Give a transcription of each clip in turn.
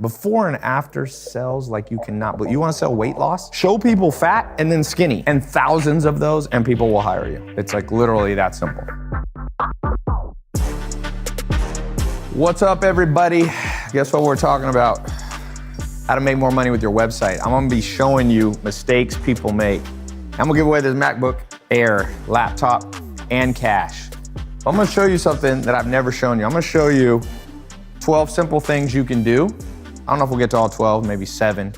Before and after sells like you cannot, but you want to sell weight loss? Show people fat and then skinny and thousands of those and people will hire you. It's like literally that simple. What's up, everybody? Guess what we're talking about? How to make more money with your website. I'm gonna be showing you mistakes people make. I'm gonna give away this MacBook Air laptop and cash. I'm gonna show you something that I've never shown you. I'm gonna show you 12 simple things you can do. I don't know if we'll get to all 12, maybe 7,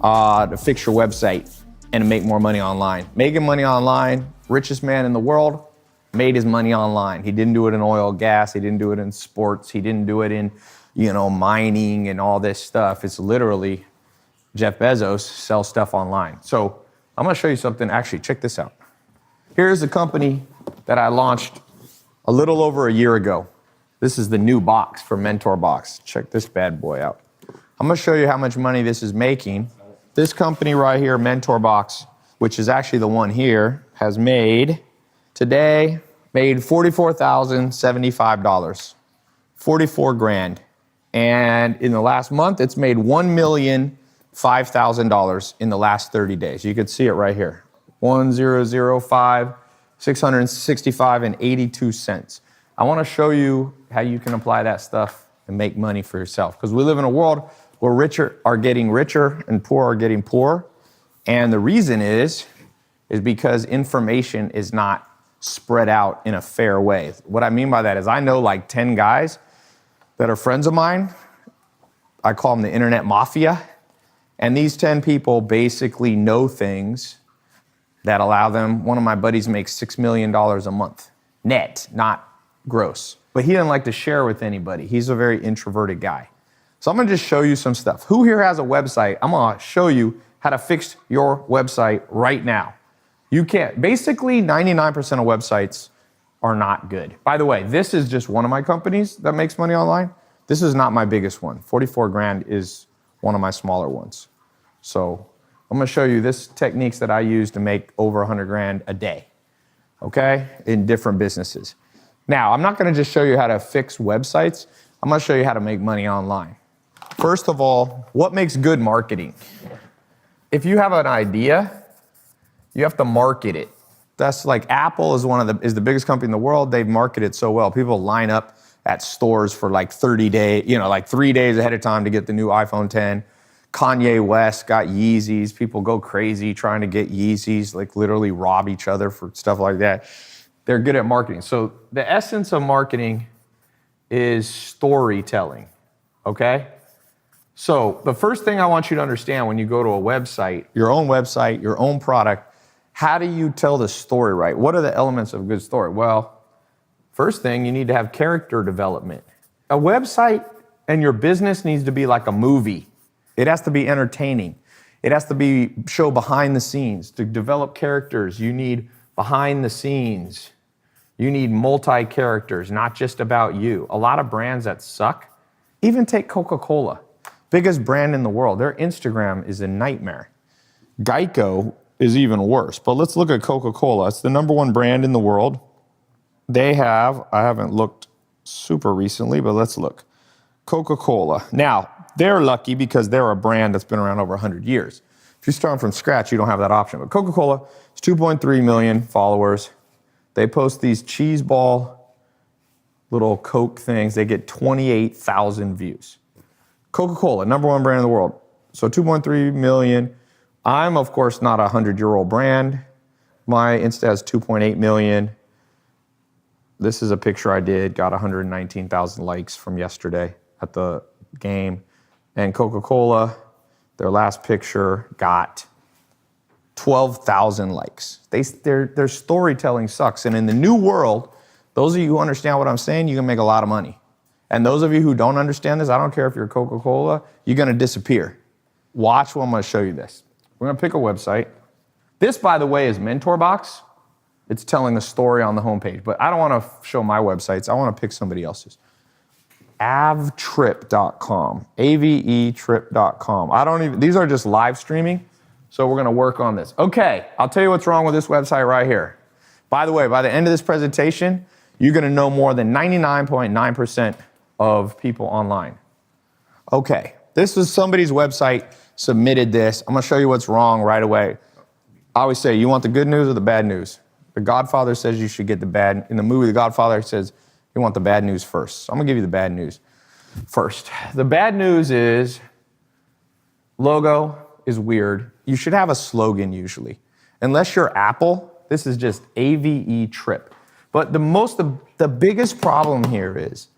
to fix your website and to make more money online. Making money online, richest man in the world, made his money online. He didn't do it in oil and gas. He didn't do it in sports. He didn't do it in, mining and all this stuff. It's literally Jeff Bezos sells stuff online. So I'm gonna show you something. Actually, check this out. Here's a company that I launched a little over a year ago. This is the new box for Mentor Box. Check this bad boy out. I'm gonna show you how much money this is making. This company right here, Mentor Box, which is actually the one here, has made $44,075, 44 grand. And in the last month, it's made $1,005,000 in the last 30 days. You can see it right here. 1,005, 665 and 82 cents. I wanna show you how you can apply that stuff and make money for yourself. Because we live in a world where richer are getting richer and poor are getting poor. And the reason is because information is not spread out in a fair way. What I mean by that is I know like 10 guys that are friends of mine. I call them the internet mafia. And these 10 people basically know things that allow them. One of my buddies makes $6 million a month, net, not gross. But he didn't like to share with anybody. He's a very introverted guy. So I'm gonna just show you some stuff. Who here has a website? I'm gonna show you how to fix your website right now. You can't, basically 99% of websites are not good. By the way, this is just one of my companies that makes money online. This is not my biggest one. 44 grand is one of my smaller ones. So I'm gonna show you this techniques that I use to make over 100 grand a day, okay, in different businesses. Now, I'm not gonna just show you how to fix websites. I'm gonna show you how to make money online. First of all, what makes good marketing? If you have an idea, you have to market it. That's like Apple is the biggest company in the world. They market it so well. People line up at stores for like 30 days, like 3 days ahead of time to get the new iPhone 10. Kanye West got Yeezys. People go crazy trying to get Yeezys, like literally rob each other for stuff like that. They're good at marketing. So the essence of marketing is storytelling, okay? So the first thing I want you to understand when you go to a website, your own product, how do you tell the story right? What are the elements of a good story? Well, first thing, you need to have character development. A website and your business needs to be like a movie. It has to be entertaining. It has to show behind the scenes. To develop characters, you need behind the scenes. You need multi-characters, not just about you. A lot of brands that suck, even take Coca-Cola, biggest brand in the world. Their Instagram is a nightmare. Geico is even worse, but let's look at Coca-Cola. It's the #1 brand in the world. They have, I haven't looked super recently, but let's look. Coca-Cola. Now, they're lucky because they're a brand that's been around over 100 years. If you're starting from scratch, you don't have that option. But Coca-Cola is 2.3 million followers. They post these cheese ball little Coke things. They get 28,000 views. Coca-Cola, #1 brand in the world. So 2.3 million. I'm, of course, not a 100-year-old brand. My Insta has 2.8 million. This is a picture I did, got 119,000 likes from yesterday at the game. And Coca-Cola, their last picture got 12,000 likes. Their storytelling sucks. And in the new world, those of you who understand what I'm saying, you can make a lot of money. And those of you who don't understand this, I don't care if you're Coca-Cola, you're gonna disappear. Watch when I'm gonna show you this. We're gonna pick a website. This, by the way, is Mentor Box. It's telling a story on the homepage, but I don't wanna show my websites. I wanna pick somebody else's. avetrip.com, avetrip.com. These are just live streaming, so we're gonna work on this. Okay, I'll tell you what's wrong with this website right here. By the way, by the end of this presentation, you're gonna know more than 99.9% of people online. Okay, This is somebody's website, submitted this. I'm gonna show you what's wrong right away. I always say, you want the good news or the bad news? The Godfather says you should get the bad. In the movie, The Godfather says you want the bad news first. So I'm gonna give you the bad news first. The bad news is logo is weird. You should have a slogan usually. Unless you're Apple, this is just AVE trip. But the biggest problem here is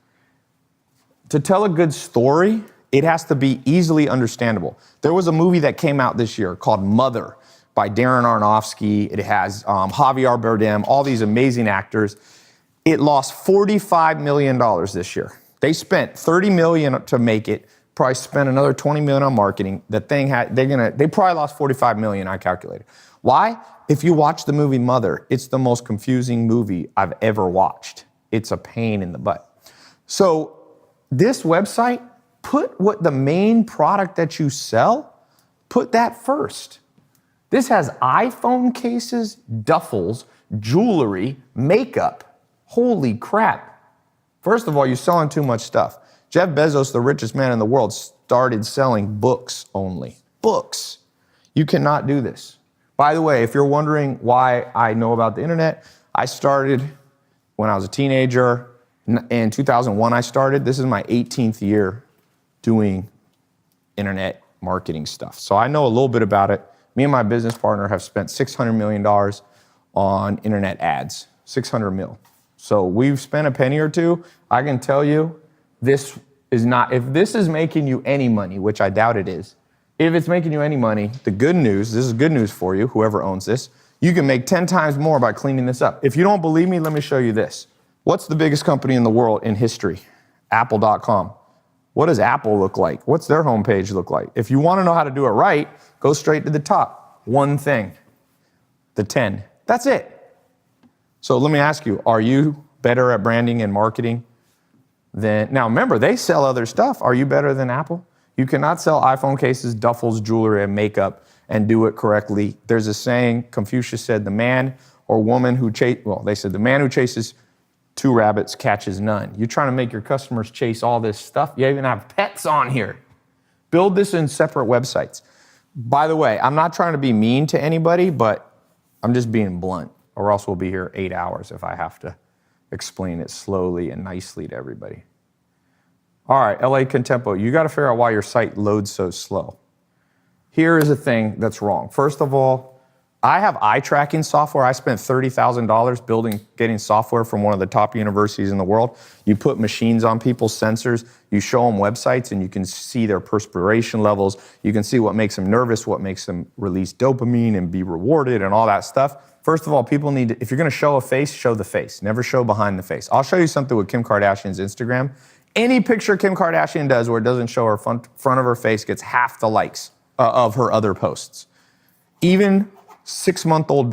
to tell a good story, it has to be easily understandable. There was a movie that came out this year called Mother by Darren Aronofsky. It has Javier Bardem, all these amazing actors. It lost $45 million this year. They spent $30 million to make it, probably spent another $20 million on marketing. The thing they probably lost $45 million, I calculated. Why? If you watch the movie Mother, it's the most confusing movie I've ever watched. It's a pain in the butt. So this website, put what the main product that you sell, put that first. This has iPhone cases, duffels, jewelry, makeup. Holy crap. First of all, you're selling too much stuff. Jeff Bezos, the richest man in the world, started selling books only. Books. You cannot do this. By the way, if you're wondering why I know about the internet, I started when I was a teenager. In 2001, I started. This is my 18th year doing internet marketing stuff. So I know a little bit about it. Me and my business partner have spent $600 million on internet ads, 600 mil. So we've spent a penny or two. I can tell you, this is not, if this is making you any money, which I doubt it is, if it's making you any money, the good news, this is good news for you, whoever owns this, you can make 10 times more by cleaning this up. If you don't believe me, let me show you this. What's the biggest company in the world in history? Apple.com. What does Apple look like? What's their homepage look like? If you want to know how to do it right, go straight to the top. One thing, the 10. That's it. So let me ask you, are you better at branding and marketing than, now remember, they sell other stuff. Are you better than Apple? You cannot sell iPhone cases, duffels, jewelry, and makeup and do it correctly. There's a saying, Confucius said, the man or woman who they said the man who chases 2 rabbits catches none. You're trying to make your customers chase all this stuff. You even have pets on here. Build this in separate websites. By the way, I'm not trying to be mean to anybody, but I'm just being blunt, or else we'll be here 8 hours if I have to explain it slowly and nicely to everybody. All right, LA Contempo, you got to figure out why your site loads so slow. Here is a thing that's wrong. First of all, I have eye tracking software. I spent $30,000 getting software from one of the top universities in the world. You put machines on people's sensors, you show them websites, and you can see their perspiration levels. You can see what makes them nervous, what makes them release dopamine and be rewarded and all that stuff. First of all, people need to, if you're gonna show a face, show the face. Never show behind the face. I'll show you something with Kim Kardashian's Instagram. Any picture Kim Kardashian does where it doesn't show her front of her face gets half the likes of her other posts. Even 6-day-old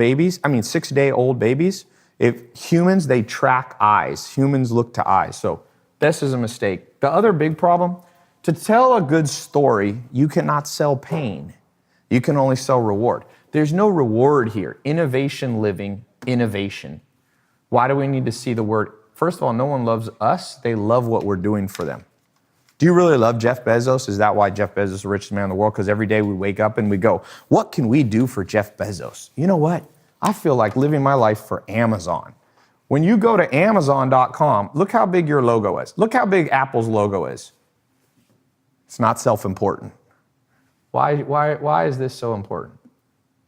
babies, if humans, they track eyes. Humans look to eyes. So this is a mistake. The other big problem, to tell a good story, you cannot sell pain. You can only sell reward. There's no reward here. Innovation living, innovation. Why do we need to see the word? First of all, no one loves us. They love what we're doing for them. Do you really love Jeff Bezos? Is that why Jeff Bezos is the richest man in the world? Because every day we wake up and we go, what can we do for Jeff Bezos? You know what? I feel like living my life for Amazon. When you go to Amazon.com, look how big your logo is. Look how big Apple's logo is. It's not self-important. Why is this so important?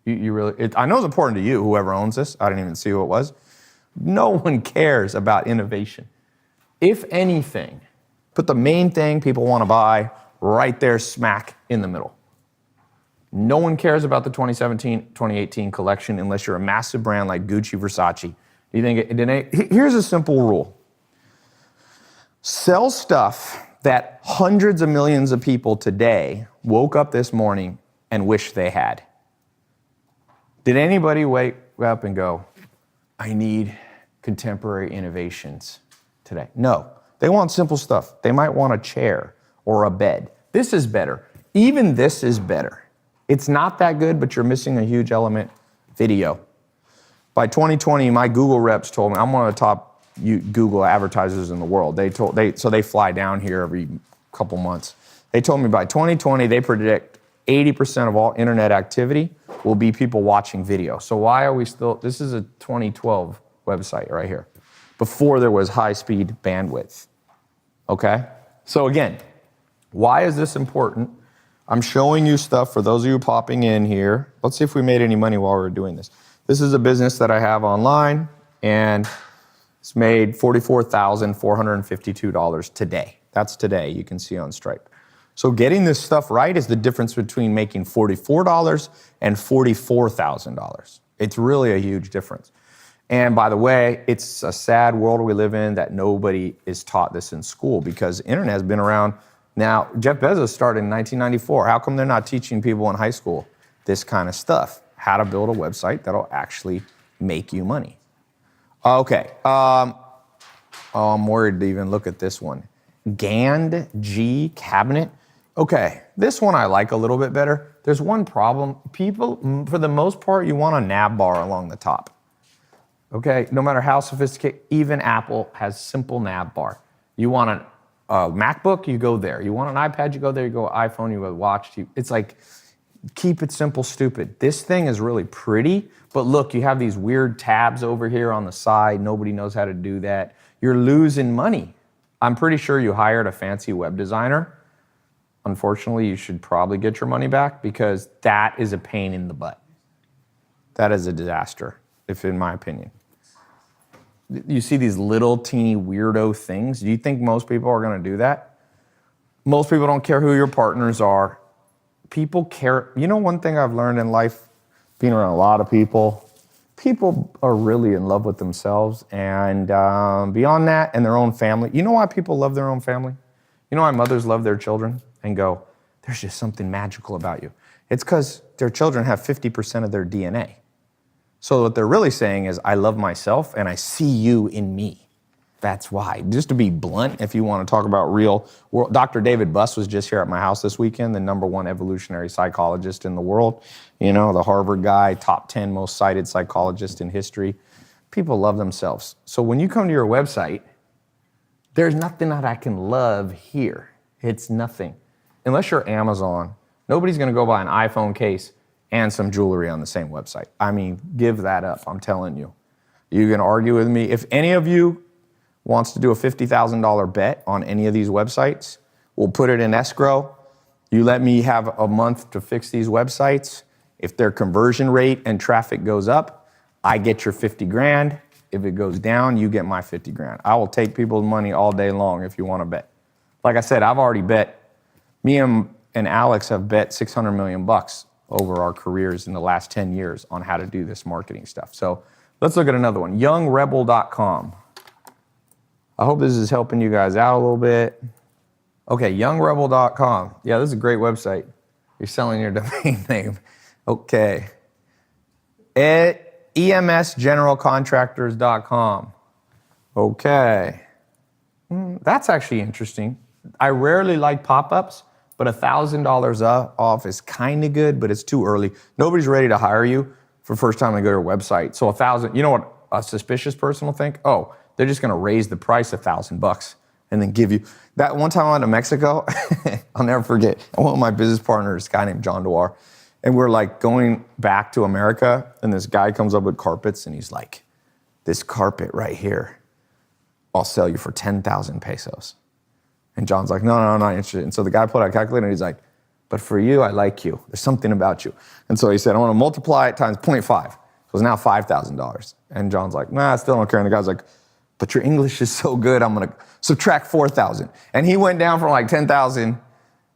I know it's important to you, whoever owns this. I didn't even see who it was. No one cares about innovation. If anything, put the main thing people want to buy right there smack in the middle. No one cares about the 2017-2018 collection unless you're a massive brand like Gucci, Versace. Here's a simple rule. Sell stuff that hundreds of millions of people today woke up this morning and wish they had. Did anybody wake up and go, I need contemporary innovations today? No. They want simple stuff. They might want a chair or a bed. This is better. Even this is better. It's not that good, but you're missing a huge element. Video. By 2020, my Google reps told me, I'm one of the top Google advertisers in the world. So they fly down here every couple months. They told me by 2020, they predict 80% of all internet activity will be people watching video. So why are we still, this is a 2012 website right here, before there was high-speed bandwidth, okay? So again, why is this important? I'm showing you stuff for those of you popping in here. Let's see if we made any money while we were doing this. This is a business that I have online, and it's made $44,452 today. That's today, you can see on Stripe. So getting this stuff right is the difference between making $44 and $44,000. It's really a huge difference. And by the way, it's a sad world we live in that nobody is taught this in school, because internet has been around. Now, Jeff Bezos started in 1994. How come they're not teaching people in high school this kind of stuff? How to build a website that'll actually make you money. Okay, I'm worried to even look at this one. Gand G cabinet. Okay, this one I like a little bit better. There's one problem. People, for the most part, you want a nav bar along the top. Okay, no matter how sophisticated, even Apple has simple nav bar. You want a MacBook, you go there. You want an iPad, you go there. You go iPhone, you go watch. It's like, keep it simple, stupid. This thing is really pretty, but look, you have these weird tabs over here on the side. Nobody knows how to do that. You're losing money. I'm pretty sure you hired a fancy web designer. Unfortunately, you should probably get your money back, because that is a pain in the butt. That is a disaster, if in my opinion. You see these little teeny weirdo things. Do you think most people are going to do that? Most people don't care who your partners are. People care. You know, one thing I've learned in life, being around a lot of people are really in love with themselves, and beyond that, and their own family. You know why people love their own family? You know why mothers love their children and go, there's just something magical about you? It's because their children have 50% of their DNA. So what they're really saying is, I love myself and I see you in me. That's why. Just to be blunt, if you want to talk about real world, Dr. David Buss was just here at my house this weekend, the #1 evolutionary psychologist in the world. You know, the Harvard guy, top 10 most cited psychologist in history. People love themselves. So when you come to your website, there's nothing that I can love here. It's nothing. Unless you're Amazon, nobody's going to go buy an iPhone case and some jewelry on the same website. I mean, give that up, I'm telling you. You can argue with me. If any of you wants to do a $50,000 bet on any of these websites, we'll put it in escrow. You let me have a month to fix these websites. If their conversion rate and traffic goes up, I get your 50 grand. If it goes down, you get my 50 grand. I will take people's money all day long if you want to bet. Like I said, I've already bet, me and Alex have bet 600 million bucks over our careers in the last 10 years on how to do this marketing stuff. So let's look at another one, youngrebel.com. I hope this is helping you guys out a little bit. Okay, youngrebel.com. Yeah, this is a great website. You're selling your domain name. Okay. EMSgeneralcontractors.com. Okay. That's actually interesting. I rarely like pop-ups, but $1,000 off is kind of good, but it's too early. Nobody's ready to hire you for the first time they go to your website. So $1,000, you know what a suspicious person will think? Oh, they're just gonna raise the price $1,000 and then give you. That one time I went to Mexico, I'll never forget. One of my business partners, a guy named John Dewar, and we're like going back to America, and this guy comes up with carpets, and he's like, this carpet right here, I'll sell you for 10,000 pesos. And John's like, no, I'm not interested. And so the guy pulled out a calculator, and he's like, but for you, I like you. There's something about you. And so he said, I want to multiply it times 0.5. So it's now $5,000. And John's like, nah, I still don't care. And the guy's like, but your English is so good, I'm going to subtract 4,000. And he went down from like 10,000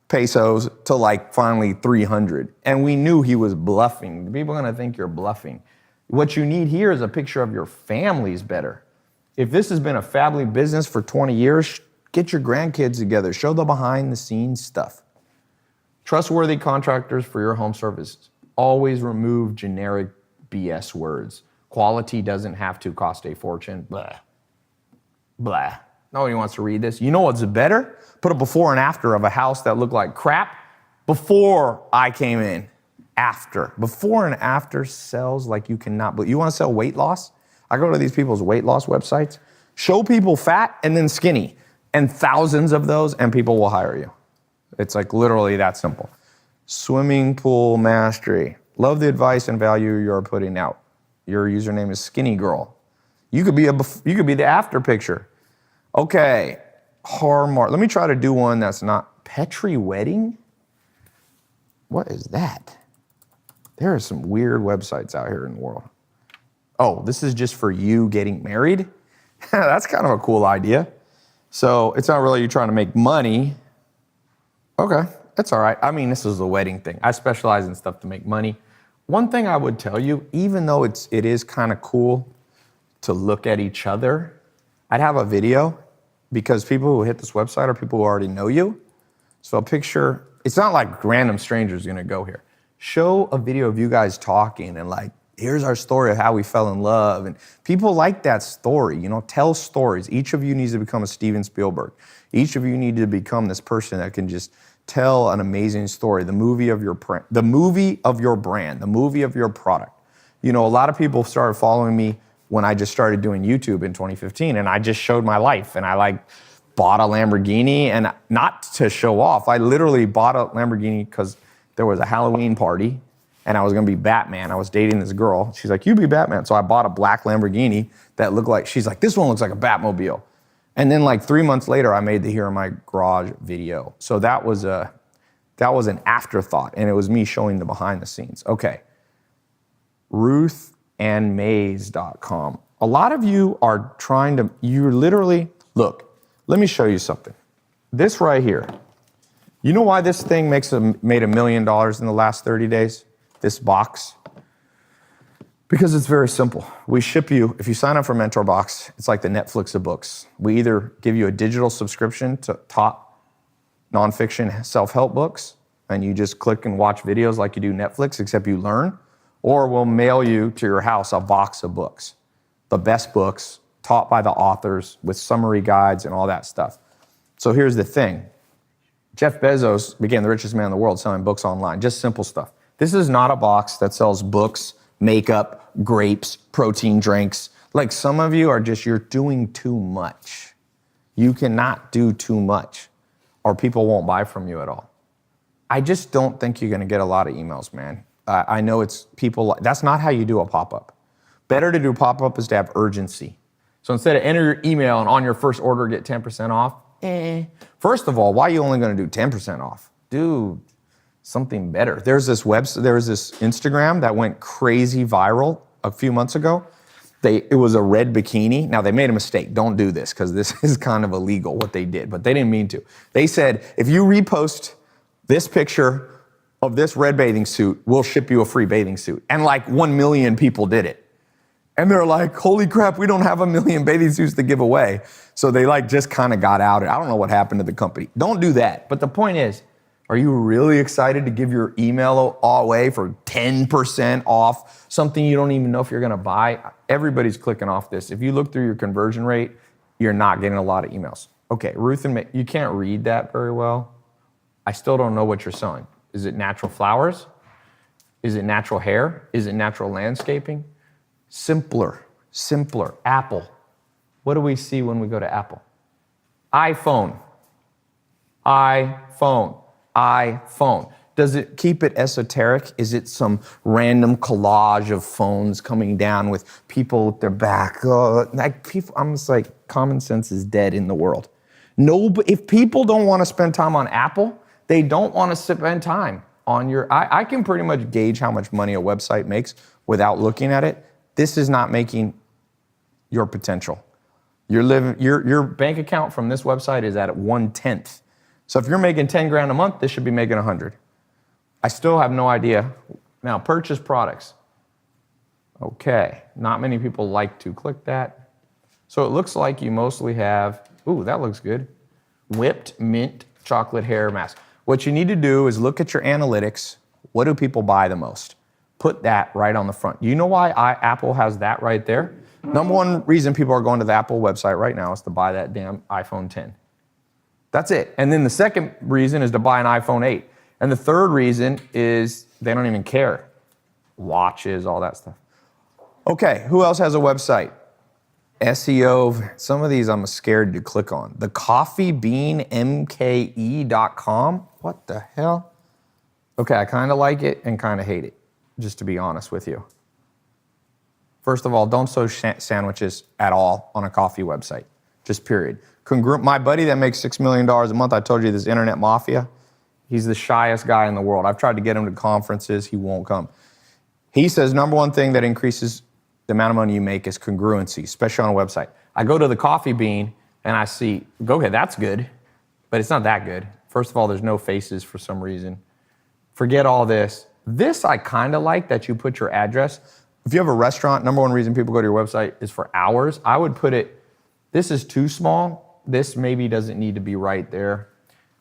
pesos to like finally 300. And we knew he was bluffing. People are going to think you're bluffing. What you need here is a picture of your family's better. If this has been a family business for 20 years, get your grandkids together. Show the behind the scenes stuff. Trustworthy contractors for your home services. Always remove generic BS words. Quality doesn't have to cost a fortune. Blah. Blah. Nobody wants to read this. You know what's better? Put a before and after of a house that looked like crap before I came in. After. Before and after sells like you cannot. But you want to sell weight loss? I go to these people's weight loss websites. Show people fat and then skinny. And thousands of those, and people will hire you. It's like literally that simple. Swimming pool mastery. Love the advice and value you're putting out. Your username is skinny girl. You could be the after picture. Okay, Harmar. Let me try to do one that's not Petri wedding. What is that? There are some weird websites out here in the world. Oh, this is just for you getting married? That's kind of a cool idea. So it's not really you trying to make money. Okay, that's all right. I mean, this is the wedding thing. I specialize in stuff to make money. One thing I would tell you, even though it is kind of cool to look at each other, I'd have a video because people who hit this website are people who already know you. So a picture, it's not like random strangers gonna go here. Show a video of you guys talking and like, here's our story of how we fell in love. And people like that story, tell stories. Each of you needs to become a Steven Spielberg. Each of you need to become this person that can just tell an amazing story, the movie of your brand, the movie of your product. A lot of people started following me when I just started doing YouTube in 2015, and I just showed my life, and I bought a Lamborghini, and not to show off. I literally bought a Lamborghini because there was a Halloween party, and I was gonna be Batman. I was dating this girl. She's like, you be Batman. So I bought a black Lamborghini that looked like, she's like, this one looks like a Batmobile. And then 3 months later, I made the Here in My Garage video. So that was an afterthought, and it was me showing the behind the scenes. Okay, ruthandmaze.com. A lot of you are look, let me show you something. This right here, you know why this thing made $1 million in the last 30 days? This box? Because it's very simple. We ship you, if you sign up for Mentor Box, it's like the Netflix of books. We either give you a digital subscription to top nonfiction self-help books, and you just click and watch videos like you do Netflix, except you learn, or we'll mail you to your house a box of books. The best books, taught by the authors, with summary guides and all that stuff. So here's the thing. Jeff Bezos became the richest man in the world selling books online, just simple stuff. This is not a box that sells books, makeup, grapes, protein drinks. Like some of you you're doing too much. You cannot do too much or people won't buy from you at all. I just don't think you're gonna get a lot of emails, man. I know it's people, that's not how you do a pop-up. Better to do a pop-up is to have urgency. So instead of enter your email and on your first order get 10% off, First of all, why are you only gonna do 10% off? Dude, something better. There was this Instagram that went crazy viral a few months ago. It was a red bikini. Now they made a mistake. Don't do this because this is kind of illegal what they did, but they didn't mean to. They said, if you repost this picture of this red bathing suit, we'll ship you a free bathing suit. And 1 million people did it. And they're like, holy crap, we don't have 1 million bathing suits to give away. So they just kind of got out. I don't know what happened to the company. Don't do that. But the point is, are you really excited to give your email away for 10% off something you don't even know if you're gonna buy? Everybody's clicking off this. If you look through your conversion rate, you're not getting a lot of emails. Okay, Ruth and you can't read that very well. I still don't know what you're selling. Is it natural flowers? Is it natural hair? Is it natural landscaping? Simpler. Apple. What do we see when we go to Apple? iPhone. Does it keep it esoteric? Is it some random collage of phones coming down with people with their back? I'm just like, common sense is dead in the world. No, but if people don't want to spend time on Apple, they don't want to spend time on I can pretty much gauge how much money a website makes without looking at it. This is not making your potential. Your bank account from this website is at 1/10. So if you're making 10 grand a month, this should be making 100. I still have no idea. Now, purchase products. Okay, not many people like to click that. So it looks like you mostly have, ooh, that looks good. Whipped mint chocolate hair mask. What you need to do is look at your analytics. What do people buy the most? Put that right on the front. You know why Apple has that right there? Number one reason people are going to the Apple website right now is to buy that damn iPhone 10. That's it. And then the second reason is to buy an iPhone 8. And the third reason is they don't even care. Watches, all that stuff. Okay, who else has a website? SEO, some of these I'm scared to click on. The coffeebeanmke.com. What the hell? Okay, I kind of like it and kind of hate it, just to be honest with you. First of all, don't sew sandwiches at all on a coffee website, just period. My buddy that makes $6 million a month, I told you, this internet mafia, he's the shyest guy in the world. I've tried to get him to conferences, he won't come. He says number one thing that increases the amount of money you make is congruency, especially on a website. I go to the Coffee Bean and I see, okay, that's good, but it's not that good. First of all, there's no faces for some reason. Forget all this. This I kind of like, that you put your address. If you have a restaurant, number one reason people go to your website is for hours. I would put it, this is too small. This maybe doesn't need to be right there.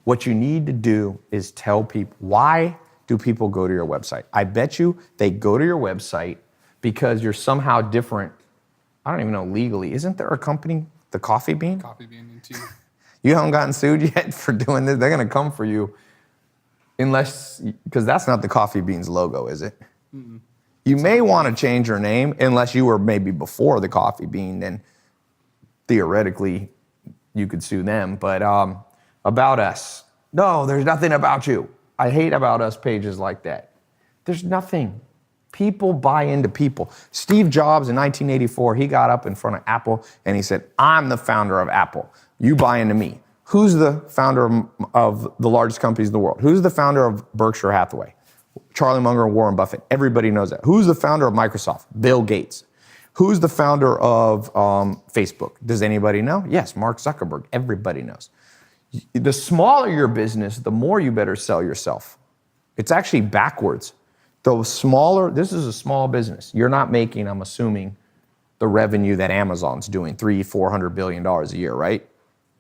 What you need to do is tell people, why do people go to your website? I bet you they go to your website because you're somehow different. I don't even know legally. Isn't there a company, the Coffee Bean? Coffee Bean, too. You haven't gotten sued yet for doing this? They're gonna come for you. Unless, because that's not the Coffee Bean's logo, is it? Mm-mm. You may want to change your name, unless you were maybe before the Coffee Bean, then theoretically you could sue them. But about us, no, there's nothing about you. I hate about us pages like that. There's nothing. People buy into people. Steve Jobs in 1984, he got up in front of Apple and he said, I'm the founder of Apple. You buy into me. Who's the founder of the largest companies in the world? Who's the founder of Berkshire Hathaway? Charlie Munger and Warren Buffett. Everybody knows that. Who's the founder of Microsoft? Bill Gates. Who's the founder of Facebook? Does anybody know? Yes, Mark Zuckerberg. Everybody knows. The smaller your business, the more you better sell yourself. It's actually backwards. The smaller, this is a small business. You're not making, I'm assuming, the revenue that Amazon's doing, $300-400 billion a year, right?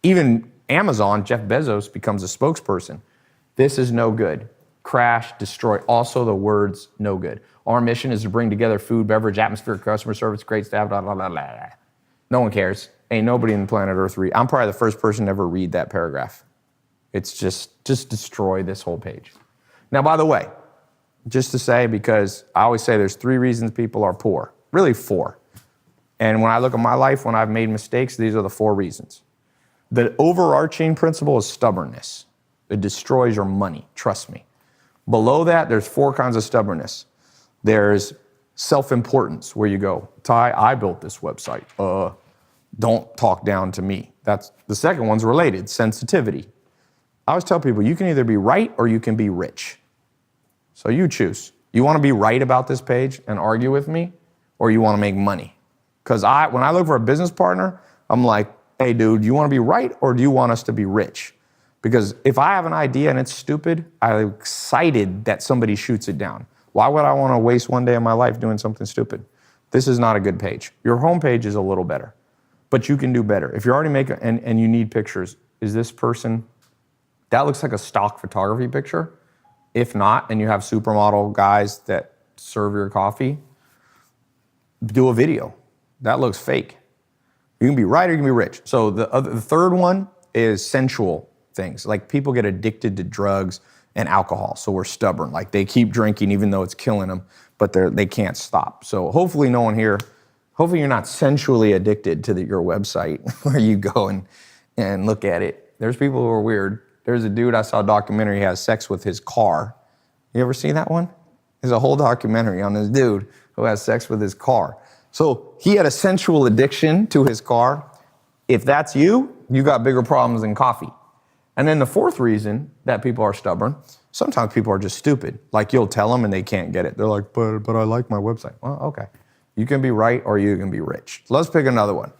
Even Amazon, Jeff Bezos becomes a spokesperson. This is no good. Crash, destroy. Also the words no good. Our mission is to bring together food, beverage, atmosphere, customer service, great staff, blah, blah, blah, blah. No one cares. Ain't nobody in the planet Earth read. I'm probably the first person to ever read that paragraph. It's just destroy this whole page. Now, by the way, just to say, because I always say there's 3 reasons people are poor. Really 4. And when I look at my life, when I've made mistakes, these are the 4 reasons. The overarching principle is stubbornness. It destroys your money, trust me. Below that, there's 4 kinds of stubbornness. There's self-importance, where you go, Tai, I built this website. Don't talk down to me. That's the second one's related, sensitivity. I always tell people, you can either be right or you can be rich. So you choose. You want to be right about this page and argue with me, or you want to make money? Because when I look for a business partner, I'm like, hey, dude, you want to be right or do you want us to be rich? Because if I have an idea and it's stupid, I'm excited that somebody shoots it down. Why would I want to waste one day of my life doing something stupid? This is not a good page. Your homepage is a little better, but you can do better. If you're already making, and you need pictures, is this person, that looks like a stock photography picture. If not, and you have supermodel guys that serve your coffee, do a video. That looks fake. You can be right or you can be rich. So the third one is sensual things. Like people get addicted to drugs and alcohol, so we're stubborn. Like they keep drinking even though it's killing them, but they can't stop. So hopefully no one here, hopefully you're not sensually addicted to your website where you go and look at it. There's people who are weird. There's a dude, I saw a documentary, he has sex with his car. You ever seen that one? There's a whole documentary on this dude who has sex with his car. So he had a sensual addiction to his car. If that's you, you got bigger problems than coffee. And then the 4th reason that people are stubborn, sometimes people are just stupid. Like you'll tell them and they can't get it. They're like, but I like my website. Well, okay. You can be right or you can be rich. So let's pick another one.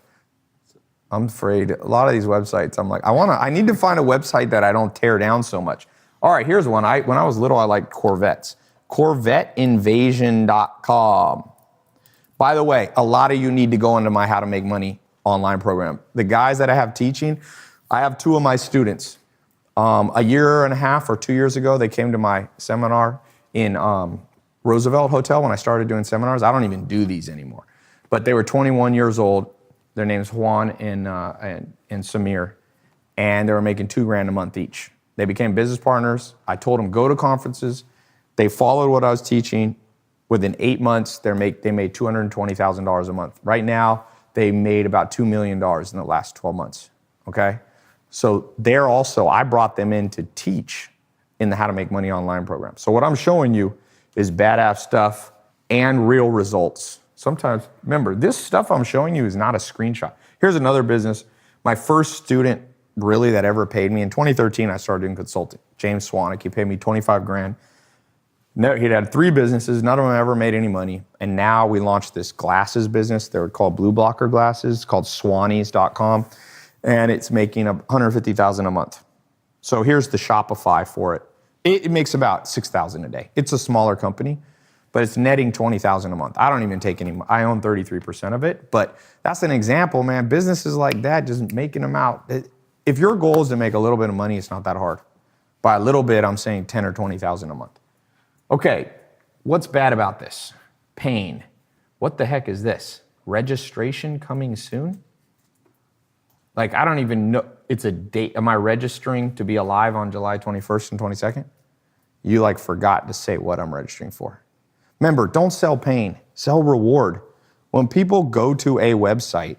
I'm afraid a lot of these websites, I'm like, I need to find a website that I don't tear down so much. All right, here's one. When I was little, I liked Corvettes. CorvetteInvasion.com. By the way, a lot of you need to go into my How to Make Money online program. The guys that I have teaching, I have 2 of my students. A year and a half or 2 years ago, they came to my seminar in Roosevelt Hotel when I started doing seminars. I don't even do these anymore. But they were 21 years old. Their names Juan and Samir, and they were making $2,000 a month each. They became business partners. I told them, go to conferences. They followed what I was teaching. Within 8 months, they made $220,000 a month. Right now, they made about $2 million in the last 12 months, okay? So they're also, I brought them in to teach in the How to Make Money Online program. So what I'm showing you is badass stuff and real results. Sometimes, remember, this stuff I'm showing you is not a screenshot. Here's another business. My first student really that ever paid me, in 2013, I started doing consulting. James Swanick, he paid me 25 grand. He'd had 3 businesses, none of them ever made any money. And now we launched this glasses business. They were called blue blocker glasses, called swannies.com. And it's making $150,000 a month. So here's the Shopify for it. It makes about $6,000 a day. It's a smaller company, but it's netting $20,000 a month. I don't even take any, I own 33% of it, but that's an example, man. Businesses like that, just making them out. If your goal is to make a little bit of money, it's not that hard. By a little bit, I'm saying 10 or 20,000 a month. Okay, what's bad about this? Pain. What the heck is this? Registration coming soon? Like, I don't even know, it's a date. Am I registering to be alive on July 21st and 22nd? You like forgot to say what I'm registering for. Remember, don't sell pain, sell reward. When people go to a website,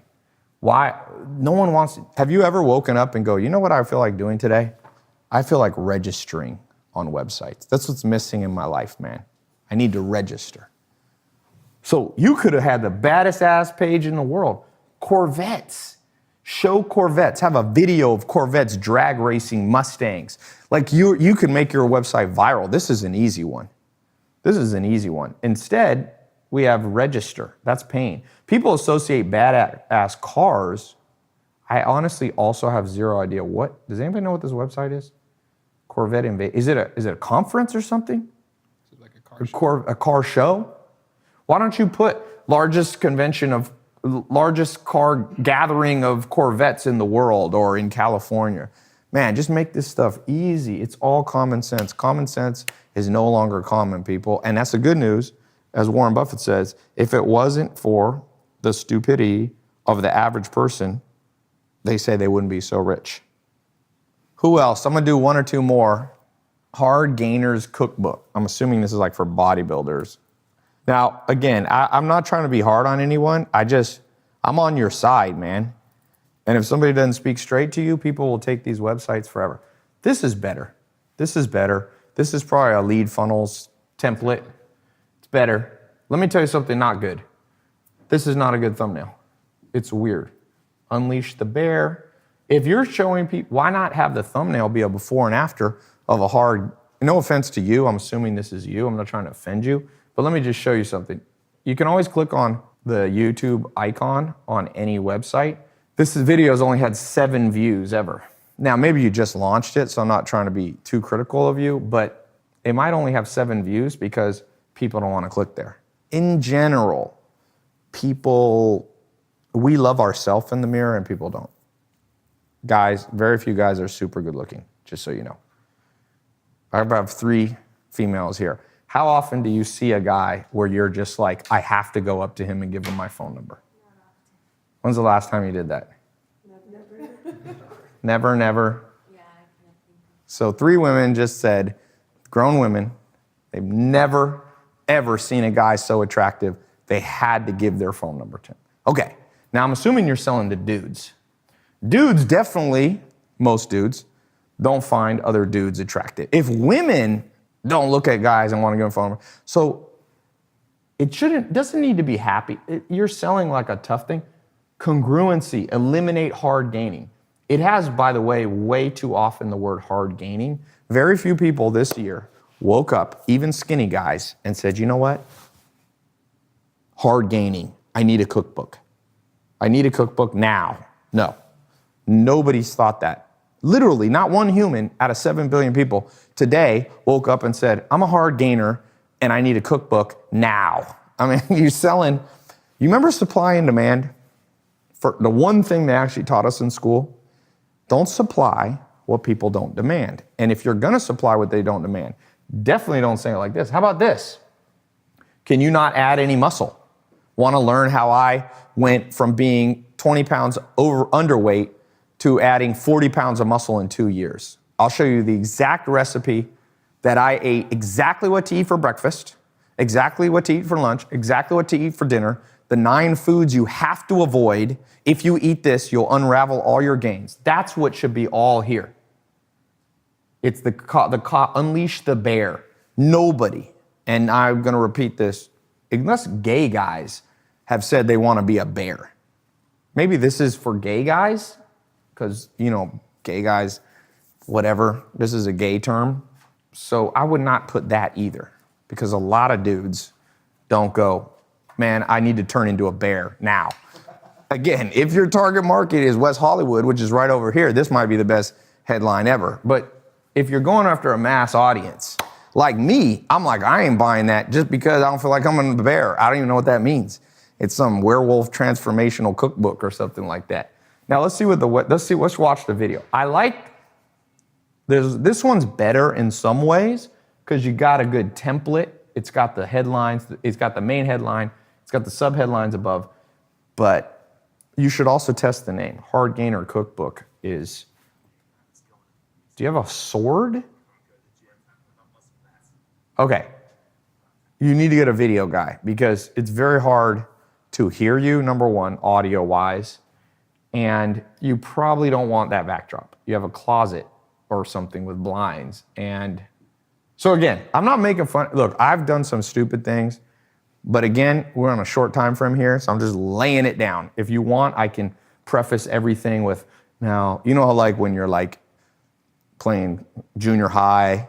why, no one wants, have you ever woken up and go, you know what I feel like doing today? I feel like registering on websites. That's what's missing in my life, man. I need to register. So you could have had the baddest ass page in the world. Corvettes. Show Corvettes. Have a video of Corvettes drag racing Mustangs. Like you could make your website viral. This is an easy one. This is an easy one. Instead, we have register. That's pain. People associate badass cars. I honestly also have zero idea what. Does anybody know what this website is? Corvette Invade. Is it a conference or something? Is it like a car show? A car show? Why don't you put largest car gathering of Corvettes in the world or in California? Man, just make this stuff easy. It's all common sense. Common sense is no longer common, people. And that's the good news. As Warren Buffett says, if it wasn't for the stupidity of the average person, they say they wouldn't be so rich. Who else? I'm gonna do 1 or 2 more. Hard Gainers Cookbook. I'm assuming this is like for bodybuilders. Now, again, I'm not trying to be hard on anyone. I'm on your side, man. And if somebody doesn't speak straight to you, people will take these websites forever. This is better. This is better. This is probably a lead funnels template. It's better. Let me tell you something not good. This is not a good thumbnail. It's weird. Unleash the bear. If you're showing people, why not have the thumbnail be a before and after of a hard, no offense to you, I'm assuming this is you, I'm not trying to offend you, but let me just show you something. You can always click on the YouTube icon on any website. This video has only had 7 views ever. Now, maybe you just launched it, so I'm not trying to be too critical of you, but it might only have 7 views because people don't want to click there. In general, we love ourselves in the mirror and people don't. Guys, very few guys are super good looking, just so you know. I have 3 females here. How often do you see a guy where you're just like, I have to go up to him and give him my phone number? When's the last time you did that? Never. Never? Yeah, I can't think. So 3 women just said, grown women, they've never, ever seen a guy so attractive, they had to give their phone number to him. Okay, now I'm assuming you're selling to dudes. Dudes definitely, most dudes, don't find other dudes attractive. If women don't look at guys and want to give them a phone number, so it doesn't need to be happy. You're selling like a tough thing. Congruency, eliminate hard gaining. It has, by the way too often the word hard gaining. Very few people this year woke up, even skinny guys, and said, you know what? Hard gaining, I need a cookbook. I need a cookbook now. No. Nobody's thought that. Literally, not one human out of 7 billion people today woke up and said, I'm a hard gainer and I need a cookbook now. I mean, you remember supply and demand? For the one thing they actually taught us in school, don't supply what people don't demand. And if you're gonna supply what they don't demand, definitely don't say it like this. How about this? Can you not add any muscle? Wanna learn how I went from being 20 pounds underweight to adding 40 pounds of muscle in 2 years. I'll show you the exact recipe that I ate exactly what to eat for breakfast, exactly what to eat for lunch, exactly what to eat for dinner, the 9 foods you have to avoid. If you eat this, you'll unravel all your gains. That's what should be all here. It's unleash the bear. Nobody, and I'm going to repeat this, unless gay guys have said they want to be a bear. Maybe this is for gay guys, because, gay guys, whatever, this is a gay term. So I would not put that either, because a lot of dudes don't go, man, I need to turn into a bear now. Again, if your target market is West Hollywood, which is right over here, this might be the best headline ever. But if you're going after a mass audience, like me, I'm like, I ain't buying that just because I don't feel like I'm a bear. I don't even know what that means. It's some werewolf transformational cookbook or something like that. Now let's watch the video. This one's better in some ways because you got a good template. It's got the headlines, it's got the main headline, it's got the sub-headlines above, but you should also test the name. Hard Gainer Cookbook is, do you have a sword? Okay. You need to get a video guy because it's very hard to hear you, number one, audio-wise, and you probably don't want that backdrop. You have a closet or something with blinds. And so again, I'm not making fun. Look, I've done some stupid things, but again, we're on a short time frame here, so I'm just laying it down. If you want, I can preface everything with, now, you know how like when you're like playing junior high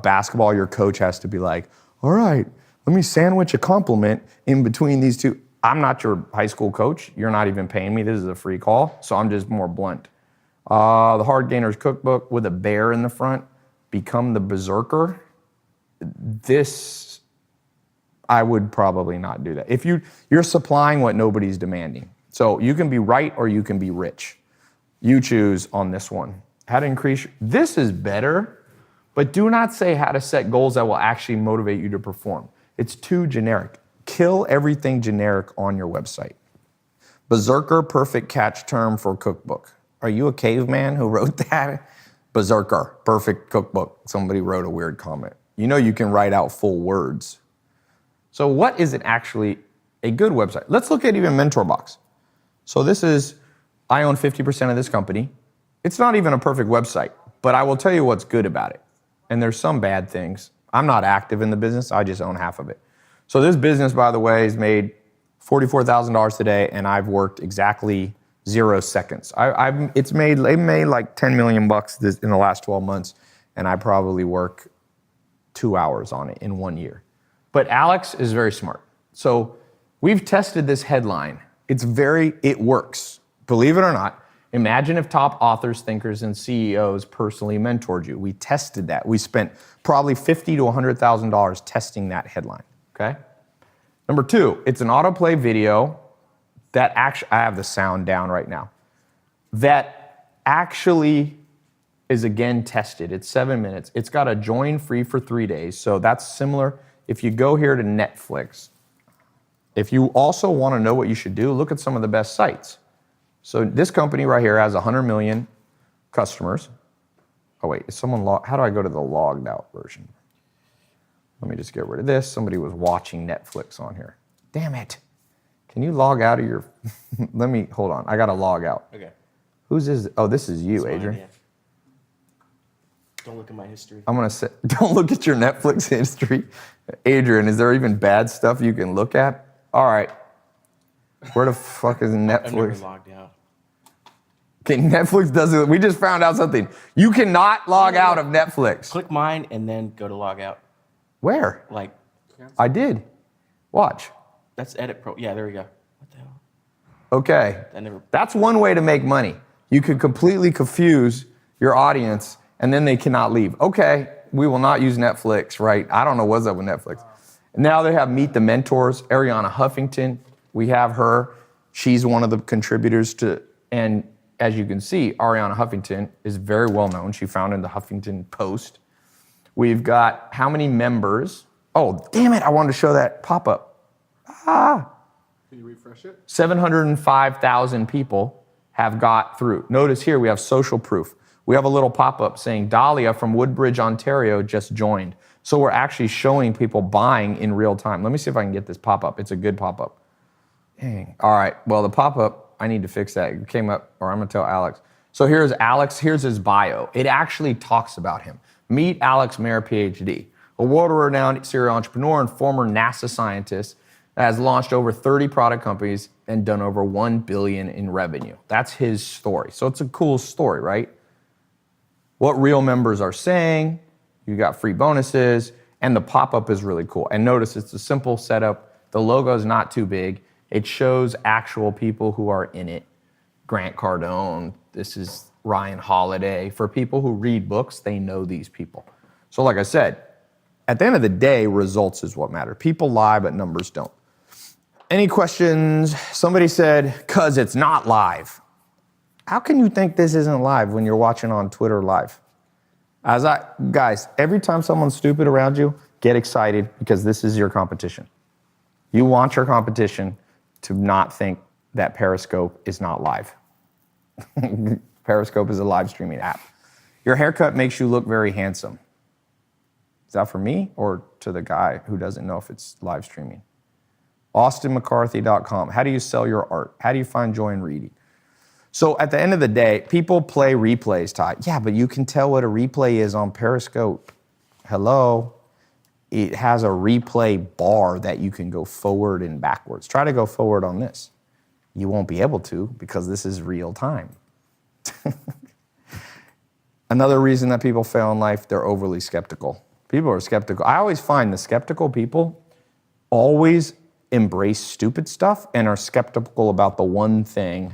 basketball, your coach has to be like, all right, let me sandwich a compliment in between these two. I'm not your high school coach. You're not even paying me. This is a free call, so I'm just more blunt. The Hard Gainers Cookbook with a bear in the front, Become the Berserker. This, I would probably not do that. If you're supplying what nobody's demanding. So you can be right or you can be rich. You choose on this one. How to increase, this is better, but do not say how to set goals that will actually motivate you to perform. It's too generic. Kill everything generic on your website. Berserker, perfect catch term for cookbook. Are you a caveman who wrote that? Berserker, perfect cookbook. Somebody wrote a weird comment. You can write out full words. So what is it actually a good website? Let's look at even MentorBox. So I own 50% of this company. It's not even a perfect website, but I will tell you what's good about it. And there's some bad things. I'm not active in the business. I just own half of it. So this business, by the way, has made $44,000 today, and I've worked exactly 0 seconds. They made like $10 million in the last 12 months, and I probably work 2 hours on it in 1 year. But Alex is very smart. So we've tested this headline. It works. Believe it or not, imagine if top authors, thinkers, and CEOs personally mentored you. We tested that. We spent probably $50,000 to $100,000 testing that headline, okay? Number 2, it's an autoplay video that actually, I have the sound down right now, that actually is again tested. It's 7 minutes. It's got a join free for 3 days. So that's similar. If you go here to Netflix, if you also want to know what you should do, look at some of the best sites. So this company right here has 100 million customers. Oh wait, is someone how do I go to the logged out version? Let me just get rid of this. Somebody was watching Netflix on here. Damn it. Can you log out of your, hold on. I got to log out. Okay. Who's this? Oh, this is you, It's Adrian. mine, yeah. Don't look at my history. I'm going to say, don't look at your Netflix history. Adrian, is there even bad stuff you can look at? All right. Where the fuck is Netflix? I've never logged out. Okay, Netflix doesn't, we just found out something. You cannot log out of Netflix. Click mine and then go to log out. Where? Like, I did. Watch. that's Edit Pro. Yeah, there we go. What the hell? Okay. That's one way to make money. You could completely confuse your audience and then they cannot leave. Okay, we will not use Netflix, right? I don't know what's up with Netflix. Now they have Meet the Mentors, Ariana Huffington. We have her. She's one of the contributors to, and as you can see, Ariana Huffington is very well known. She founded the Huffington Post. We've got how many members? Oh, damn it, I wanted to show that pop-up. Can you refresh it? 705,000 people have got through. Notice here we have social proof. We have a little pop-up saying Dahlia from Woodbridge, Ontario just joined. So we're actually showing people buying in real time. Let me see if I can get this pop-up. It's a good pop-up. Dang. All right. Well, the pop-up, I need to fix that. It came up, or I'm going to tell Alex. So here's Alex. Here's his bio. It actually talks about him. Meet Alex Mayer, PhD, a world-renowned serial entrepreneur and former NASA scientist that has launched over 30 product companies and done over $1 billion in revenue. That's his story. So it's a cool story, right? What real members are saying, you got free bonuses, and the pop-up is really cool. And notice it's a simple setup. The logo is not too big. It shows actual people who are in it. Grant Cardone, this is Ryan Holiday. For people who read books, they know these people. So like I said, at the end of the day, results is what matter. People lie, but numbers don't. Any questions? Somebody said, cause it's not live. How can you think this isn't live when you're watching on Twitter live? Guys, every time someone's stupid around you, get excited because this is your competition. You want your competition to not think that Periscope is not live. Periscope is a live streaming app. Your haircut makes you look very handsome. Is that for me or to the guy who doesn't know if it's live streaming? AustinMcCarthy.com. How do you sell your art? How do you find joy in reading? So at the end of the day, people play replays, Ty. Yeah, but you can tell what a replay is on Periscope. Hello? It has a replay bar that you can go forward and backwards. Try to go forward on this. You won't be able to because this is real time. Another reason that people fail in life, they're overly skeptical. People are skeptical. I always find the skeptical people always embrace stupid stuff and are skeptical about the one thing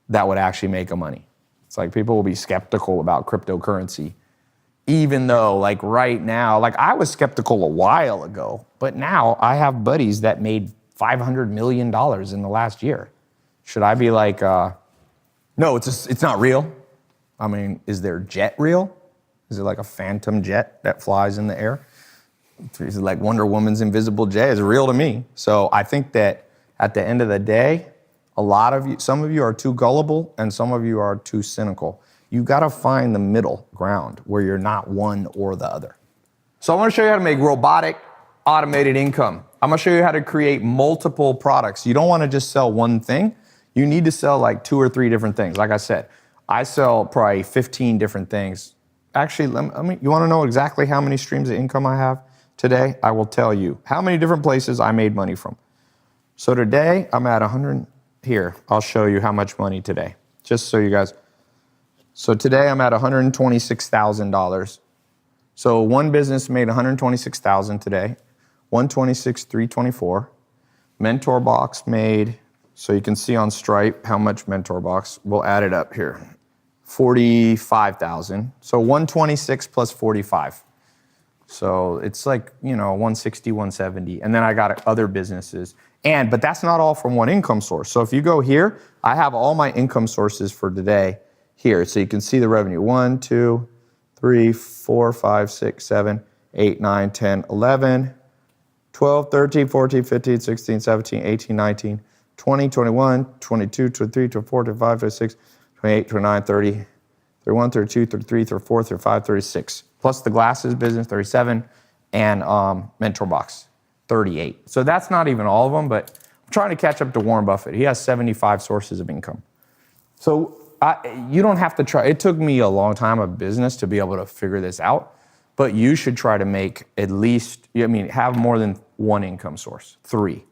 that would actually make them money. It's like people will be skeptical about cryptocurrency, even though like right now, like I was skeptical a while ago, but now I have buddies that made $500 million in the last year. Should I be like, no, it's not real? I mean, is their jet real? Is it like a phantom jet that flies in the air? Is it like Wonder Woman's invisible jet? It's real to me. So I think that at the end of the day, some of you are too gullible and some of you are too cynical. You gotta find the middle ground where you're not one or the other. So I wanna show you how to make robotic automated income. I'm gonna show you how to create multiple products. You don't wanna just sell one thing. You need to sell like 2 or 3 different things. Like I said, I sell probably 15 different things. Actually, you wanna know exactly how many streams of income I have today? I will tell you how many different places I made money from. So today I'm at 100, here, I'll show you how much money today, just so you guys. So today I'm at $126,000. So one business made $126,000 today, $126,324. Mentor Box made, so you can see on Stripe how much Mentor Box, we'll add it up here, $45,000. So 126 plus 45. So it's like, 160, 170. And then I got other businesses. But that's not all from one income source. So if you go here, I have all my income sources for today here. So you can see the revenue. 1, 2, 3, 4, 5, 6, 7, 8, 9, 10, 11, 12, 13, 14, 15, 16, 17, 18, 19, 20, 21, 22, 23, 24, 25, 26, 28, 29, 30, 31, 32, 33, 34, 35, 36. Plus the glasses business, 37, and Mentor Box, 38. So that's not even all of them, but I'm trying to catch up to Warren Buffett. He has 75 sources of income. So you don't have to try. It took me a long time of business to be able to figure this out, but you should try to make at least, have more than one income source, 3.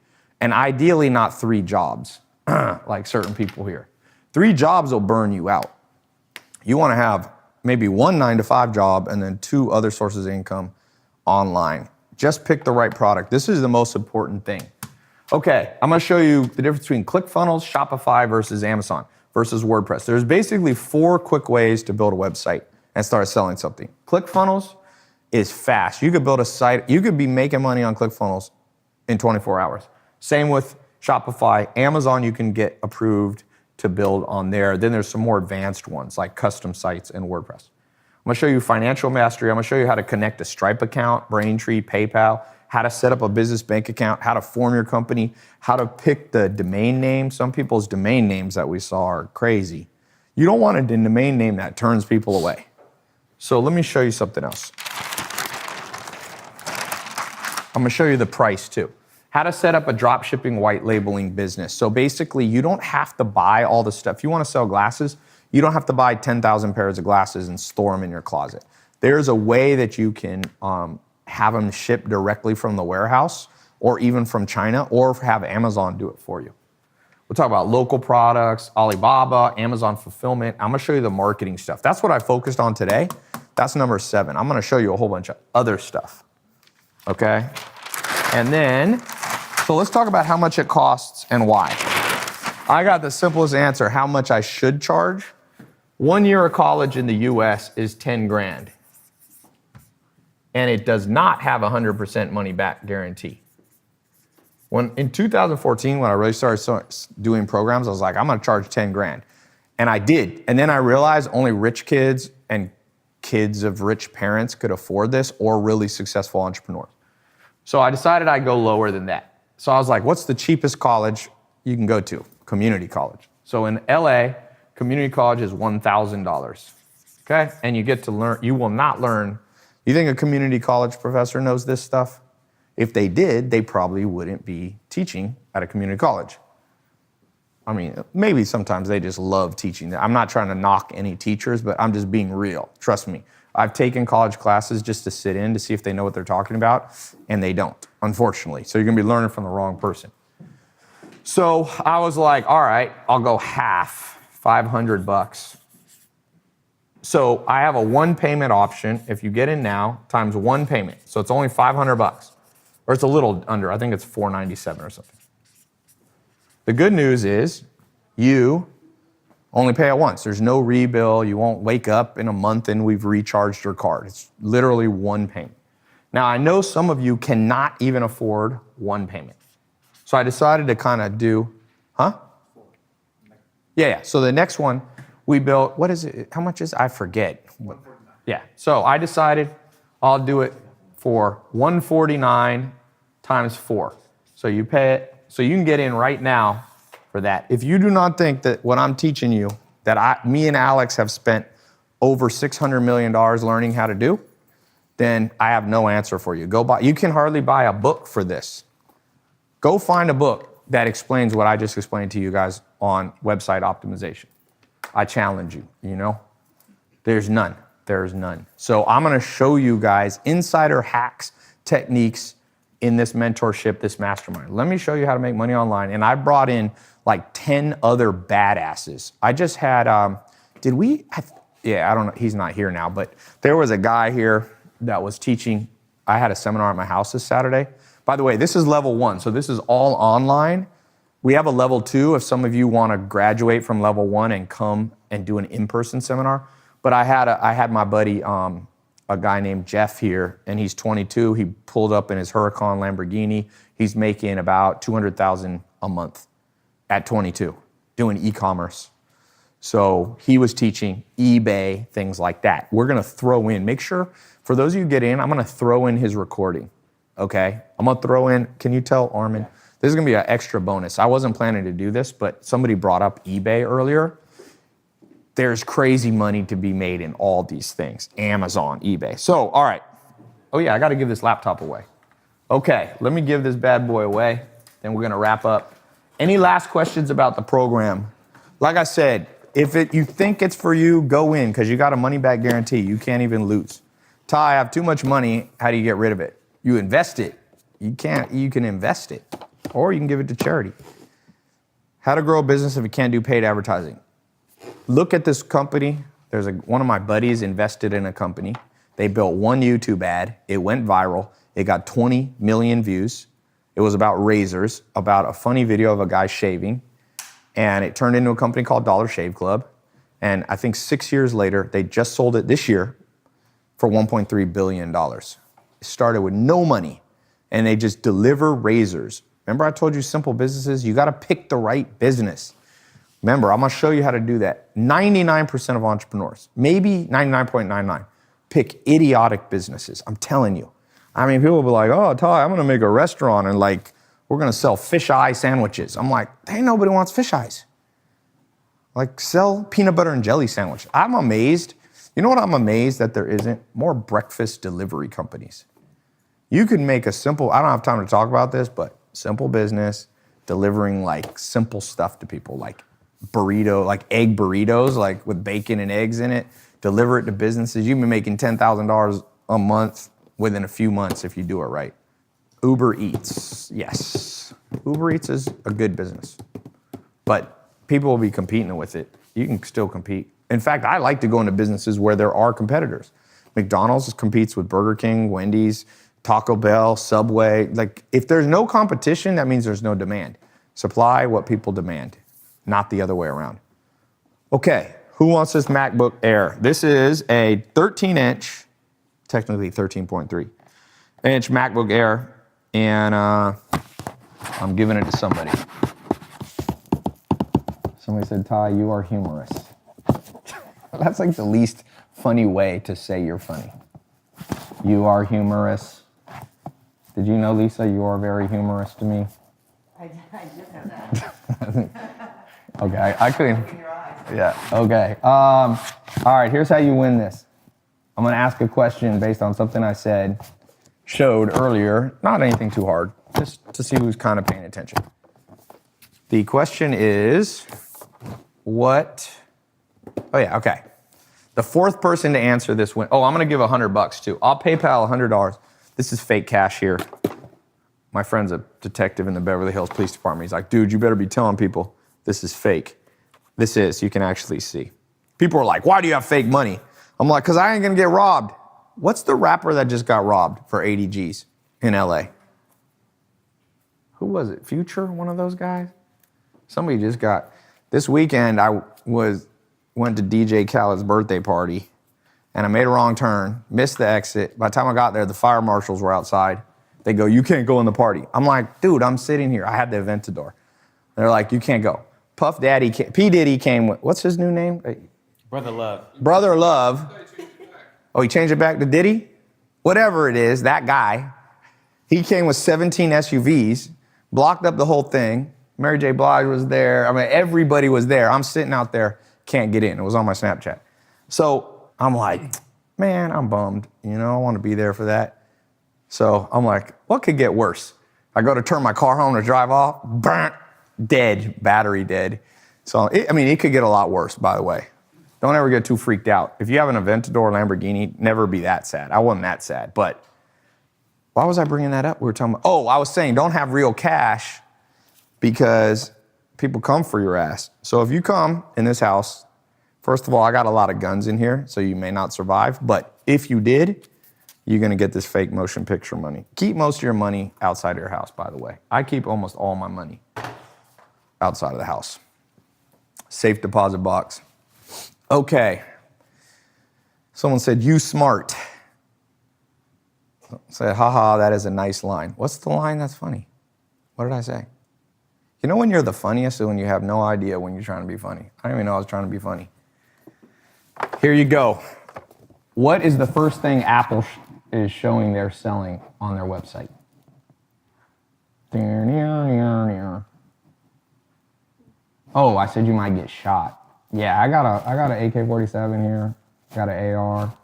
And ideally not 3 jobs, like certain people here. 3 jobs will burn you out. You want to have maybe 1 9-to-5 job and then 2 other sources of income online. Just pick the right product. This is the most important thing. Okay, I'm gonna show you the difference between ClickFunnels, Shopify versus Amazon versus WordPress. There's basically 4 quick ways to build a website and start selling something. ClickFunnels is fast. You could build a site, you could be making money on ClickFunnels in 24 hours. Same with Shopify. Amazon, you can get approved to build on there. Then there's some more advanced ones like custom sites and WordPress. I'm gonna show you financial mastery. I'm gonna show you how to connect a Stripe account, Braintree, PayPal, how to set up a business bank account, how to form your company, how to pick the domain name. Some people's domain names that we saw are crazy. You don't want a domain name that turns people away. So let me show you something else. I'm gonna show you the price too. How to set up a drop shipping white labeling business. So basically, you don't have to buy all the stuff. If you want to sell glasses, you don't have to buy 10,000 pairs of glasses and store them in your closet. There's a way that you can have them shipped directly from the warehouse or even from China, or have Amazon do it for you. We'll talk about local products, Alibaba, Amazon fulfillment. I'm gonna show you the marketing stuff. That's what I focused on today. That's number 7. I'm gonna show you a whole bunch of other stuff, okay? And then, so let's talk about how much it costs and why. I got the simplest answer, how much I should charge. 1 year of college in the US is 10 grand. And it does not have a 100% money back guarantee. In 2014, when I really started doing programs, I was like, I'm gonna charge 10 grand. And I did. And then I realized only rich kids and kids of rich parents could afford this, or really successful entrepreneurs. So I decided I'd go lower than that. So I was like, what's the cheapest college you can go to? Community college. So in LA, community college is $1,000, okay? And you get to learn, you will not learn. You think a community college professor knows this stuff? If they did, they probably wouldn't be teaching at a community college. I mean, maybe sometimes they just love teaching. I'm not trying to knock any teachers, but I'm just being real. Trust me. I've taken college classes just to sit in to see if they know what they're talking about, and they don't, unfortunately. So you're gonna be learning from the wrong person. So I was like, all right, I'll go half, $500. So I have a 1 payment option. If you get in now, times 1 payment. So it's only $500. Or it's a little under, I think it's $497 or something. The good news is you only pay it once. There's no rebill. You won't wake up in a month and we've recharged your card. It's literally 1 payment. Now, I know some of you cannot even afford 1 payment. So I decided to kind of do, Yeah. So the next one we built, what is it? How much is it? I forget. Yeah. So I decided I'll do it for $149 times 4. So you pay it, so you can get in right now for that. If you do not think that what I'm teaching you, that me and Alex have spent over $600 million learning how to do, then I have no answer for you. You can hardly buy a book for this. Go find a book that explains what I just explained to you guys on website optimization. I challenge you, There's none. There's none. So I'm gonna show you guys insider hacks, techniques in this mentorship, this mastermind. Let me show you how to make money online. And I brought in like 10 other badasses. I just had, I don't know, he's not here now, but there was a guy here that was teaching. I had a seminar at my house this Saturday. By the way, this is level 1, so this is all online. We have a level 2 if some of you wanna graduate from level 1 and come and do an in-person seminar. But I had my buddy, a guy named Jeff here, and he's 22. He pulled up in his Huracan Lamborghini. He's making about $200,000 a month at 22, doing e-commerce. So he was teaching eBay, things like that. We're gonna throw in, make sure, for those of you who get in, I'm gonna throw in his recording, okay? I'm gonna throw in, can you tell Armin? This is gonna be an extra bonus. I wasn't planning to do this, but somebody brought up eBay earlier. There's crazy money to be made in all these things. Amazon, eBay. So, all right. Oh yeah, I gotta give this laptop away. Okay, let me give this bad boy away, then we're gonna wrap up. Any last questions about the program? Like I said, if you think it's for you, go in, because you got a money back guarantee. You can't even lose. Tai, I have too much money. How do you get rid of it? You invest it. You can invest it, or you can give it to charity. How to grow a business if you can't do paid advertising. Look at this company. One of my buddies invested in a company. They built one YouTube ad. It went viral. It got 20 million views. It was about razors, about a funny video of a guy shaving. And it turned into a company called Dollar Shave Club. And I think 6 years later, they just sold it this year for $1.3 billion. It started with no money. And they just deliver razors. Remember I told you simple businesses? You gotta pick the right business. Remember, I'm gonna show you how to do that. 99% of entrepreneurs, maybe 99.99, pick idiotic businesses. I'm telling you. I mean, people will be like, oh, Tai, I'm gonna make a restaurant and we're gonna sell fisheye sandwiches. I'm like, ain't nobody wants fish eyes. Sell peanut butter and jelly sandwich. I'm amazed. You know what I'm amazed that there isn't? More breakfast delivery companies. You can make a simple, I don't have time to talk about this, but simple business, delivering like simple stuff to people, like like egg burritos, like with bacon and eggs in it. Deliver it to businesses. You've been making $10,000 a month within a few months if you do it right. Uber Eats, yes. Uber Eats is a good business, but people will be competing with it. You can still compete. In fact, I like to go into businesses where there are competitors. McDonald's competes with Burger King, Wendy's, Taco Bell, Subway. Like, if there's no competition, that means there's no demand. Supply what people demand, not the other way around. Okay, who wants this MacBook Air? This is a 13-inch, technically 13.3-inch MacBook Air, and I'm giving it to somebody. Somebody said, Ty, you are humorous. That's like the least funny way to say you're funny. You are humorous. Did you know, Lisa, you are very humorous to me? I did know that. Okay, I couldn't. In your eyes. Yeah, okay. All right, here's how you win this. I'm gonna ask a question based on something I showed earlier. Not anything too hard, just to see who's kind of paying attention. The question is, okay. The fourth person to answer this win. Oh, I'm gonna give $100 too. I'll PayPal $100. This is fake cash here. My friend's a detective in the Beverly Hills Police Department. He's like, dude, you better be telling people this is fake. This is, you can actually see. People are like, why do you have fake money? I'm like, because I ain't gonna get robbed. What's the rapper that just got robbed for 80 G's in LA? Who was it? Future, one of those guys? Somebody just got, this weekend I went to DJ Khaled's birthday party and I made a wrong turn, missed the exit. By the time I got there, the fire marshals were outside. They go, you can't go in the party. I'm like, dude, I'm sitting here. I had the Aventador. They're like, you can't go. Puff Daddy, P. Diddy came with, what's his new name? Brother Love. Brother Love. Oh, he changed it back to Diddy? Whatever it is, that guy, he came with 17 SUVs, blocked up the whole thing. Mary J. Blige was there. I mean, everybody was there. I'm sitting out there, can't get in. It was on my Snapchat. So I'm like, man, I'm bummed. You know, I want to be there for that. So I'm like, what could get worse? I go to turn my car home to drive off, burnt, dead, battery dead. So, it could get a lot worse, by the way. Don't ever get too freaked out. If you have an Aventador or Lamborghini, never be that sad. I wasn't that sad, but why was I bringing that up? We were talking about, I was saying don't have real cash because people come for your ass. So if you come in this house, first of all, I got a lot of guns in here, so you may not survive, but if you did, you're gonna get this fake motion picture money. Keep most of your money outside of your house, by the way. I keep almost all my money outside of the house. Safe deposit box. Okay. Someone said, you smart. Said, haha, that is a nice line. What's the line that's funny? What did I say? You know when you're the funniest and when you have no idea when you're trying to be funny? I didn't even know I was trying to be funny. Here you go. What is the first thing Apple is showing they're selling on their website? Oh, I said you might get shot. Yeah, I got an AK-47 here. Got an AR.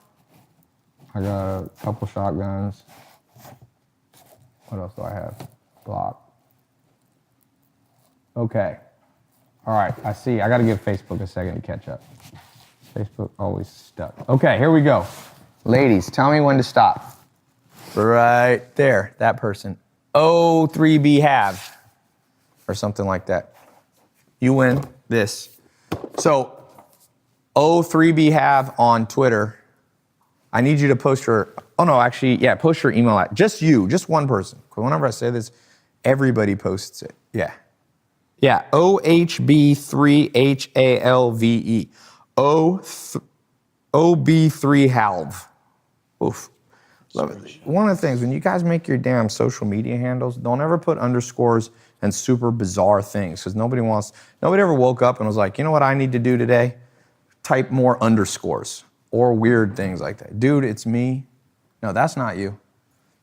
I got a couple shotguns. What else do I have? Glock. Okay. All right, I see. I got to give Facebook a second to catch up. Facebook always stuck. Okay, here we go. Ladies, tell me when to stop. Right there, that person. O3B have, or something like that. You win this. So, O3B have on Twitter. I need you to post your, post your email at, just one person. Because whenever I say this, everybody posts it. Yeah, OHB3HALVE. OB3HALV. Oof. Love it. One of the things, when you guys make your damn social media handles, don't ever put underscores and super bizarre things, because nobody ever woke up and was like, you know what I need to do today? Type more underscores or weird things like that. Dude, it's me. No, that's not you.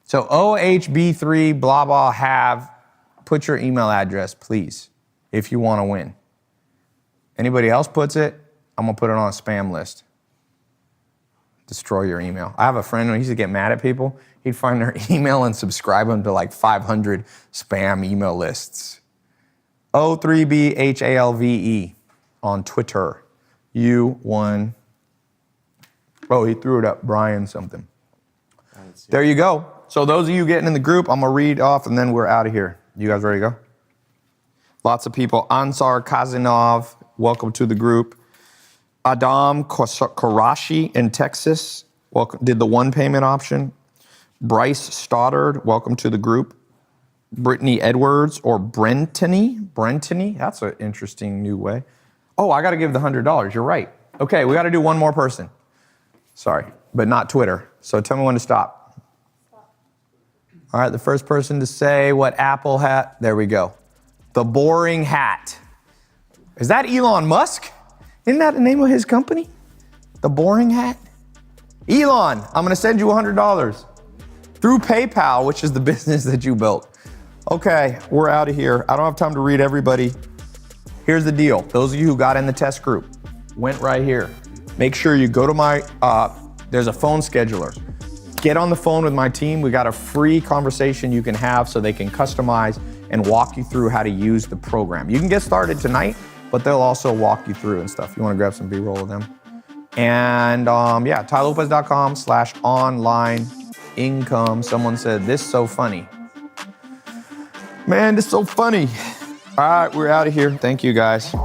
So OHB3 blah blah have, put your email address, please, if you want to win. Anybody else puts it, I'm gonna put it on a spam list. Destroy your email. I have a friend who used to get mad at people. He'd find their email and subscribe them to like 500 spam email lists. O3BHALVE on Twitter. U1. Oh, he threw it up. Brian something. There you go. So those of you getting in the group, I'm going to read off and then we're out of here. You guys ready to go? Lots of people. Ansar Kazanov, welcome to the group. Adam Karashi in Texas, welcome, did the one payment option. Bryce Stoddard, welcome to the group. Brittany Edwards or Brentany, that's an interesting new way. Oh, I got to give the $100. You're right. Okay, we got to do one more person. Sorry, but not Twitter. So tell me when to stop. All right, the first person to say what Apple hat, there we go. The Boring Hat. Is that Elon Musk? Isn't that the name of his company? The Boring Hat? Elon, I'm gonna send you $100 through PayPal, which is the business that you built. Okay, we're out of here. I don't have time to read everybody. Here's the deal. Those of you who got in the test group, went right here. Make sure you go to my, there's a phone scheduler. Get on the phone with my team. We got a free conversation you can have so they can customize and walk you through how to use the program. You can get started tonight, but they'll also walk you through and stuff. You wanna grab some B-roll of them. And yeah, tailopez.com/online income. Someone said, this so funny. Man, this is so funny. All right, we're out of here. Thank you guys.